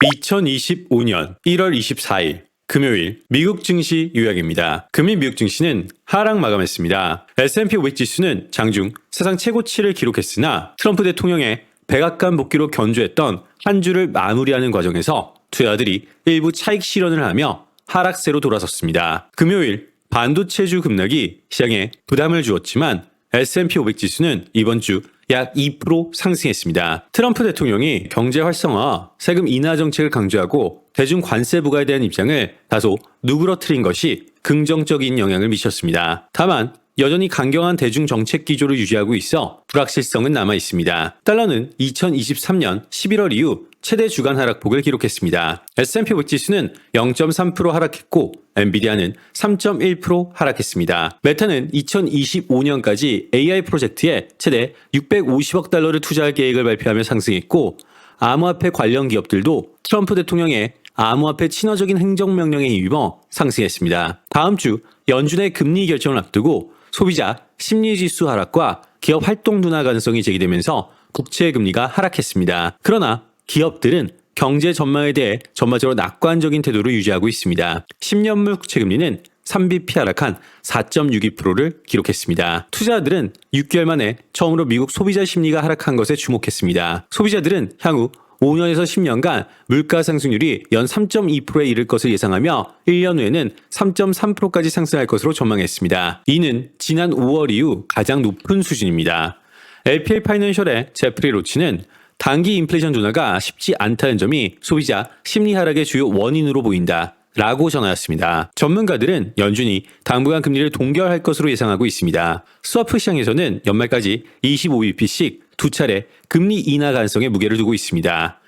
2025년 1월 24일 금요일 미국 증시 요약입니다. 금일 미국 증시는 하락 마감했습니다. S&P 500 지수는 장중 사상 최고치를 기록했으나 트럼프 대통령의 백악관 복귀로 견주했던 한 주를 마무리하는 과정에서 투자자들이 일부 차익 실현을 하며 하락세로 돌아섰습니다. 금요일 반도체주 급락이 시장에 부담을 주었지만 S&P 500 지수는 이번 주 약 2% 상승했습니다. 트럼프 대통령이 경제 활성화, 세금 인하 정책을 강조하고 대중 관세 부과에 대한 입장을 다소 누그러뜨린 것이 긍정적인 영향을 미쳤습니다. 다만 여전히 강경한 대중 정책 기조를 유지하고 있어 불확실성은 남아 있습니다. 달러는 2023년 11월 이후 최대 주간 하락폭을 기록했습니다. S&P 500 지수는 0.3% 하락했고 엔비디아는 3.1% 하락했습니다. 메타는 2025년까지 AI 프로젝트에 최대 650억 달러를 투자할 계획을 발표하며 상승했고 암호화폐 관련 기업들도 트럼프 대통령의 암호화폐 친화적인 행정명령에 힘입어 상승했습니다. 다음 주 연준의 금리 결정을 앞두고 소비자 심리지수 하락과 기업 활동 둔화 가능성이 제기되면서 국채 금리가 하락했습니다. 그러나 기업들은 경제 전망에 대해 전반적으로 낙관적인 태도를 유지하고 있습니다. 10년물 국채 금리는 3bp 하락한 4.62%를 기록했습니다. 투자자들은 6개월 만에 처음으로 미국 소비자 심리가 하락한 것에 주목했습니다. 소비자들은 향후 5년에서 10년간 물가 상승률이 연 3.2%에 이를 것을 예상하며 1년 후에는 3.3%까지 상승할 것으로 전망했습니다. 이는 지난 5월 이후 가장 높은 수준입니다. LPL 파이낸셜의 제프리 로치는 단기 인플레이션 둔화가 쉽지 않다는 점이 소비자 심리 하락의 주요 원인으로 보인다 라고 전하였습니다. 전문가들은 연준이 당분간 금리를 동결할 것으로 예상하고 있습니다. 스와프 시장에서는 연말까지 25bp씩 두 차례 금리 인하 가능성에 무게를 두고 있습니다.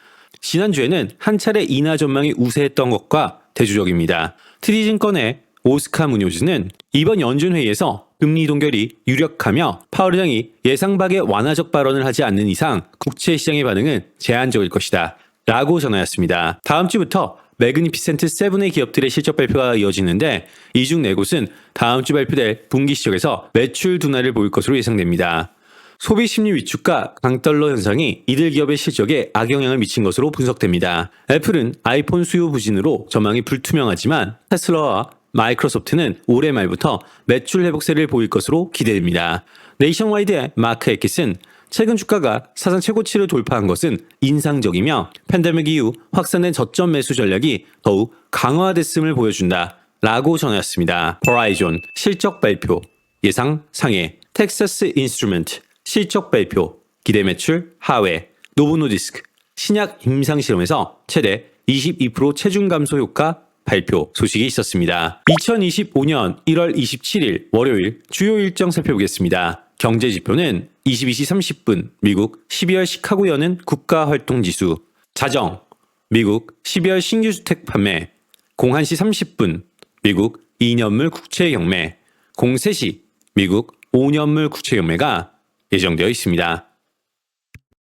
지난주에는 한 차례 인하 전망이 우세했던 것과 대조적입니다. TD증권의 오스카 무뇨즈는 이번 연준 회의에서 금리 동결이 유력하며 파월 의장이 예상 밖의 완화적 발언을 하지 않는 이상 국채 시장의 반응은 제한적일 것이다 라고 전하였습니다. 다음 주부터 매그니피센트 7의 기업들의 실적 발표가 이어지는데 이 중 4곳은 다음 주 발표될 분기 실적에서 매출 둔화를 보일 것으로 예상됩니다. 소비 심리 위축과 강달러 현상이 이들 기업의 실적에 악영향을 미친 것으로 분석됩니다. 애플은 아이폰 수요 부진으로 전망이 불투명하지만 테슬라와 마이크로소프트는 올해 말부터 매출 회복세를 보일 것으로 기대됩니다. 네이션와이드의 마크 에킷은 최근 주가가 사상 최고치를 돌파한 것은 인상적이며 팬데믹 이후 확산된 저점 매수 전략이 더욱 강화됐음을 보여준다 라고 전했습니다. 버라이존 실적 발표 예상 상해, 텍사스 인스트루먼트 실적 발표 기대 매출 하회, 노보노디스크 신약 임상 실험에서 최대 22% 체중 감소 효과 발표 소식이 있었습니다. 2025년 1월 27일 월요일 주요 일정 살펴보겠습니다. 경제 지표는 22시 30분 미국 12월 시카고 여는 국가활동지수, 자정 미국 12월 신규주택 판매, 01시 30분 미국 2년물 국채 경매, 03시 미국 5년물 국채 경매가 예정되어 있습니다.